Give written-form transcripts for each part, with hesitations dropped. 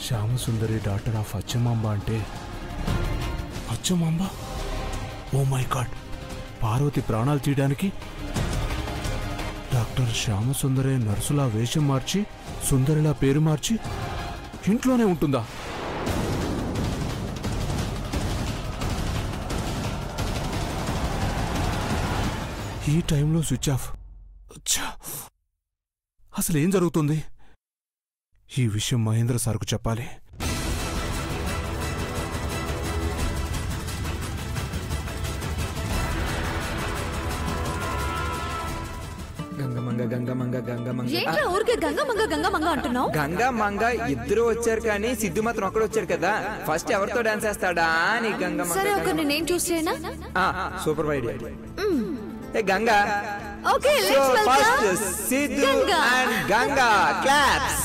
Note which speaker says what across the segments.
Speaker 1: Shyamasundari doctor of Achamamba అంటే Achamamba? Oh my god, Parvati ప్రాణాలు తీయడానికి డాక్టర్ శ్యామసుందరే నర్సులా వేషం మార్చి సుందరిలా పేరు మార్చి ఇంట్లోనే ఉంటుందా? ఈ టైంలో స్విచ్ ఆఫ్. అసలు ఏం జరుగుతుంది? ఈ విషయం మహేంద్ర సార్కు చెప్పాలి.
Speaker 2: ఊరికే గంగమంగ అంటున్నావు?
Speaker 3: గంగమంగ ఇద్దరు వచ్చారు కానీ సిద్ధు మాత్రం ఒక్కడు వచ్చారు కదా. ఫస్ట్ ఎవరితో డాన్స్ చేస్తాడా అని గంగమంగ.
Speaker 2: సరే, ఒక నేను చూస్ చేయనా?
Speaker 3: Super idea. Ganga.
Speaker 2: Okay,
Speaker 3: let's welcome Siddhu and Ganga. Claps.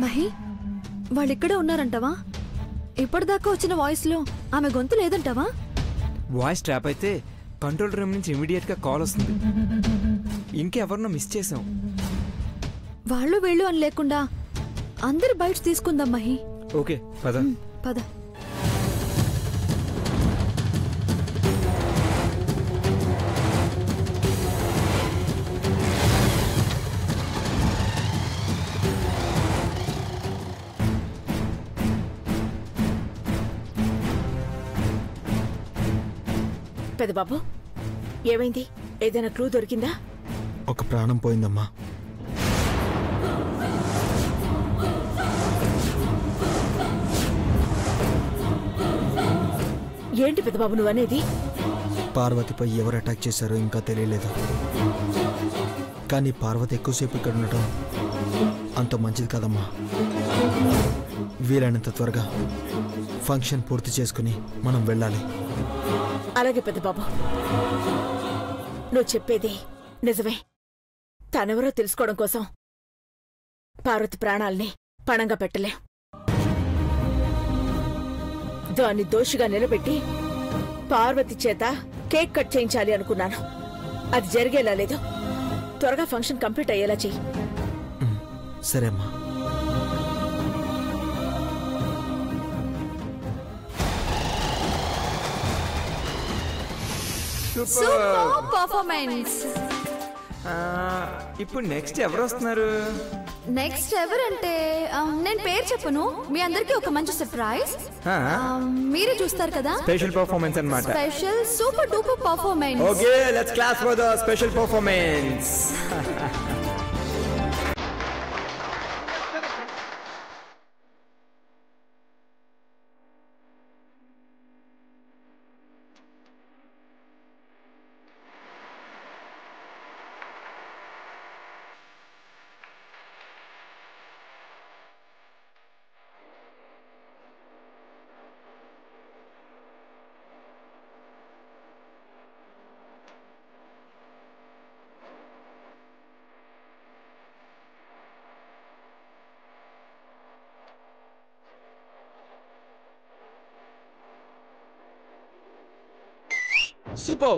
Speaker 2: Mahi, వాళ్ళిక్కడే ఉన్నారంటావా? ఇప్పటిదాకా వచ్చిన వాయిస్ లో ఆమె గొంతు లేదంటావా?
Speaker 3: వాయిస్ ట్రాప్ అయితే కంట్రోల్ రూమ్ నుంచి ఇమీడియట్ గా కాల్ వస్తుంది. ఇంకెవరినో మిస్ చేసాం.
Speaker 2: వాళ్ళు వీళ్ళు అని లేకుండా అందరి బైట్స్ తీసుకుందాం మహి.
Speaker 3: ఓకే, పద
Speaker 2: పద.
Speaker 4: పెదబాబు, ఏమైంది? ఏదైనా క్లూ దొరికిందా?
Speaker 1: ఒక ప్రాణం పోయిందమ్మా.
Speaker 4: ఏంటి పెదబాబు నువ్వు అనేది?
Speaker 5: పార్వతిపై ఎవరు అటాక్ చేశారో ఇంకా తెలియలేదు. కానీ పార్వతి ఎక్కువసేపు ఇక్కడ ఉండటం అంత మంచిది కదమ్మా. వీలైనంత త్వరగా ఫంక్షన్ పూర్తి చేసుకుని మనం వెళ్ళాలి.
Speaker 4: అలాగే పెద్దబాబు, నువ్వు చెప్పేది నిజమే. తనెవరో తెలుసుకోవడం కోసం పార్వతి ప్రాణాల్ని పణంగా పెట్టలే. దాన్ని దోషిగా నిలబెట్టి పార్వతి చేత కేక్ కట్ చేయించాలి అనుకున్నాను. అది జరిగేలా లేదు. త్వరగా ఫంక్షన్ కంప్లీట్ అయ్యేలా చెయ్యి.
Speaker 5: సరే అమ్మా.
Speaker 2: Super performance.
Speaker 3: ఇప్పుడు నెక్స్ట్ ఎవరు వస్తున్నారు?
Speaker 2: నెక్స్ట్ ఎవరంటే నేను పేరు చెప్పను, మీ అందరికి ఒక మంచి సర్ప్రైజ్. మీరే చూస్తారు కదా.
Speaker 3: స్పెషల్ పర్ఫార్మెన్స్ అన్నమాట.
Speaker 2: Special super duper performance.
Speaker 3: Okay, let's class for the special performance. Super.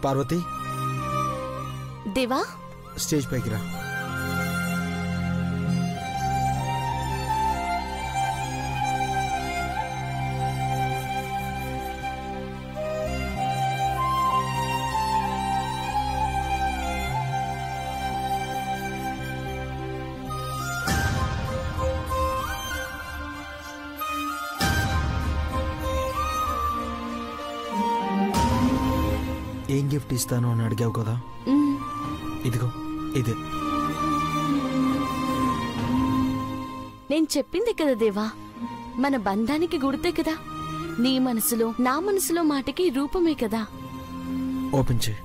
Speaker 5: Parvati,
Speaker 6: Deva,
Speaker 5: stage పైకి రా. ఏం గిఫ్ట్ ఇస్తాను అని అడిగావు కదా, ఇదిగో ఇదే.
Speaker 6: నేను చెప్పింది కదా దేవా, మన బంధానికి గుర్తే కదా. నీ మనసులో నా మనసులో మాటకి రూపమే కదా.
Speaker 5: ఓపెన్ చేయి.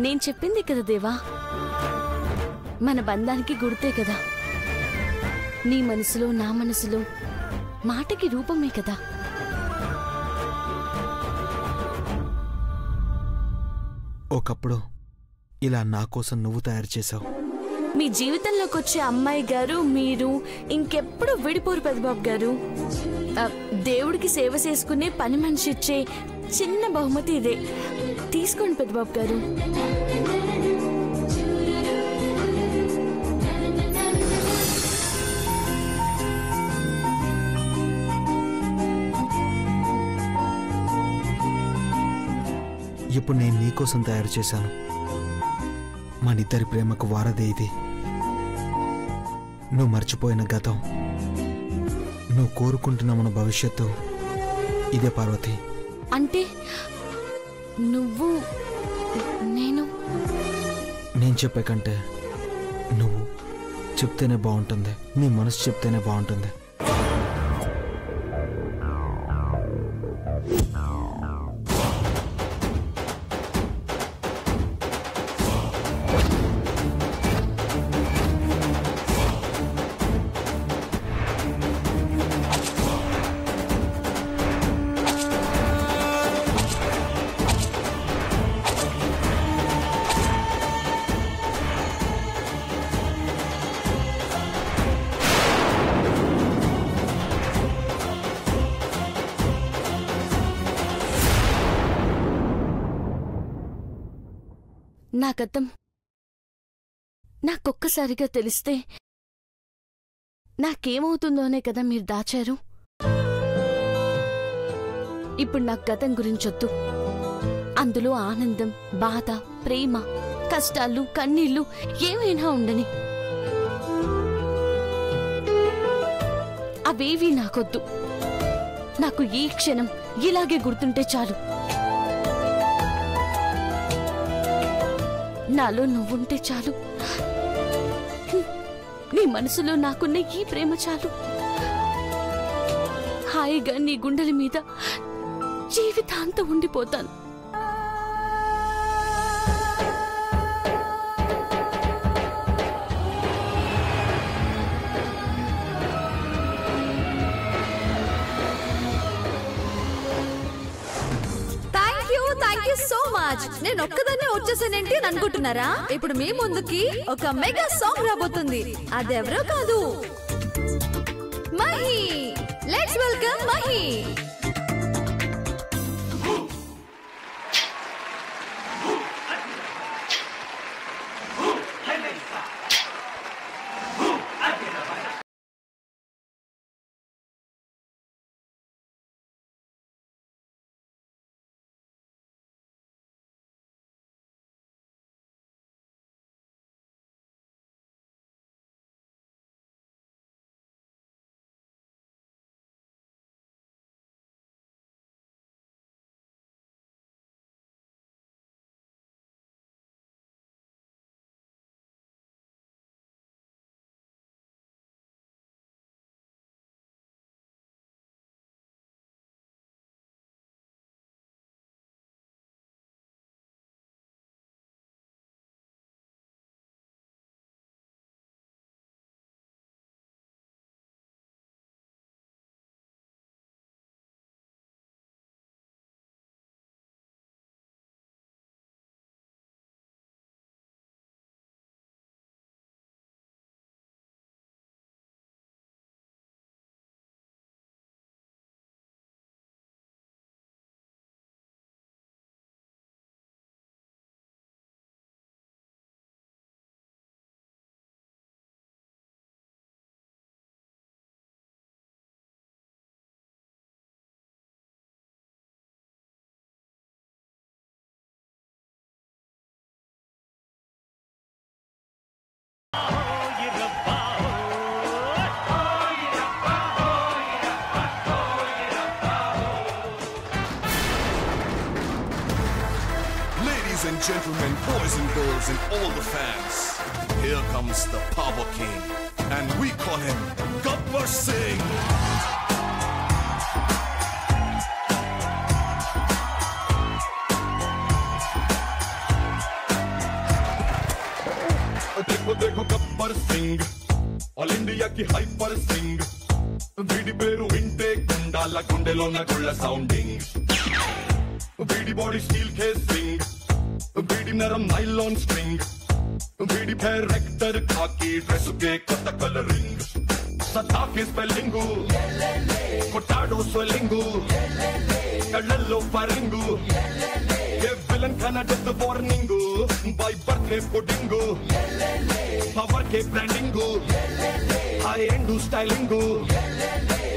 Speaker 6: నేను చెప్పింది కదా దేవా, మన బంధానికి గుర్తే కదా. నీ మనసులో నా మనసులో మాటకి రూపమే కదా.
Speaker 5: ఒకప్పుడు ఇలా నా కోసం నువ్వు తయారు చేసావు.
Speaker 6: మీ జీవితంలోకి వచ్చే అమ్మాయి గారు మీరు ఇంకెప్పుడు విడిపోరు పెద్దబాబు గారు. దేవుడికి సేవ చేసుకునే పని మనిషి ఇచ్చే చిన్న బహుమతి ఇదే. తీసుకోండి పెద్దబాబు గారు.
Speaker 5: ఇప్పుడు నేను నీకోసం తయారు చేశాను. మనిద్దరి ప్రేమకు వారదే ఇది. నువ్వు మర్చిపోయిన గతం, నువ్వు కోరుకుంటున్న మన భవిష్యత్తు ఇదే పార్వతి.
Speaker 6: అంటే నువ్వు
Speaker 5: నేను చెప్పే కంటే నువ్వు చెప్తేనే బాగుంటుంది. నీ మనసు చెప్తేనే బాగుంటుంది.
Speaker 6: నా గతం నాకొక్కసారిగా తెలిస్తే నాకేమవుతుందోనే కదా మీరు దాచారు. ఇప్పుడు నాకు గతం గురించొద్దు. అందులో ఆనందం, బాధ, ప్రేమ, కష్టాలు, కన్నీళ్లు ఏమైనా ఉండని. అవేవీ నాకొద్దు. నాకు ఈ క్షణం ఇలాగే గుర్తుంటే చాలు. నాలో నువ్వుంటే చాలు. నీ మనసులో నాకున్న ఈ ప్రేమ చాలు. హాయిగా నీ గుండెల మీద జీవితాంతం ఉండిపోతాను.
Speaker 2: నేను ఒక్కదాన్నే వచ్చేసానేంటి అని అనుకుంటున్నారా? ఇప్పుడు మీ ముందుకి ఒక మెగా సాంగ్ రాబోతుంది. అదెవరో కాదు, Mahi. Let's welcome Mahi.
Speaker 7: Ladies and gentlemen, boys and girls, and all the fans, here comes the Power King, and we call him Gabbar Singh. देखो देखो गब्बर सिंह ऑल इंडिया की हाइपर सिंह వీడి పేరు వింటే గుండాల గుండెలోన గుళ్ళ సౌండింగ్ వీడి బాడీ స్టీల్ కేసింగ్ వీడి నరం నైలాన్ స్ట్రింగ్ వీడి క్యారెక్టర్ ఖాకీ డ్రెస్ కే కొత్త కలరింగ్ సత్తా కే స్పెల్లింగ్ కొట్టాడో స్వెల్లింగ్ కళ్ళల్లో ఫరింగ్ ఏ విలన్ కన్నా death warning by birthday pudding power k branding high end styling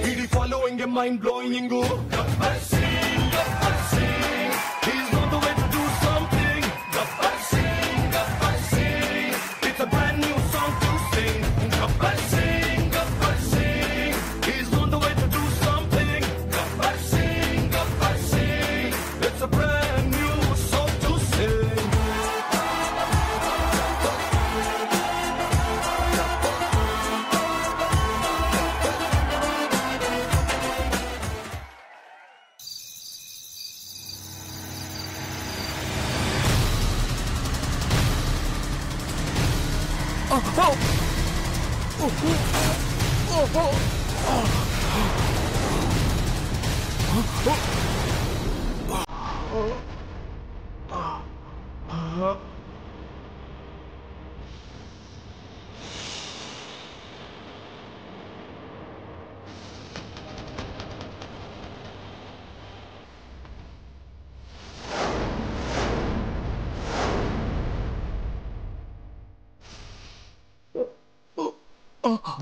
Speaker 7: really following a mind blowing Gabbar Singh he's not the way to do something Gabbar Singh it's a brand new song to sing Gabbar Singh he's not the way to do something Gabbar Singh it's a brand new song to sing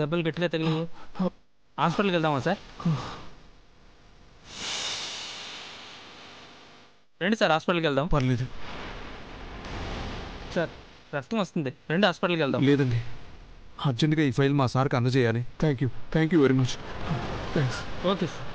Speaker 8: దెబ్బలు గట్టిగా తగిలి హాస్పిటల్కి వెళ్దామా sir? రండి sir, హాస్పిటల్కి వెళ్దాం.
Speaker 1: పర్లేదు
Speaker 8: sir, రక్తం వస్తుంది, రండి హాస్పిటల్కి వెళ్దాం.
Speaker 1: లేదండి, అర్జెంటుగా ఈ ఫైల్ మా సార్కి అందజేయాలి. Thank you very much. Thanks.
Speaker 8: Okay sir.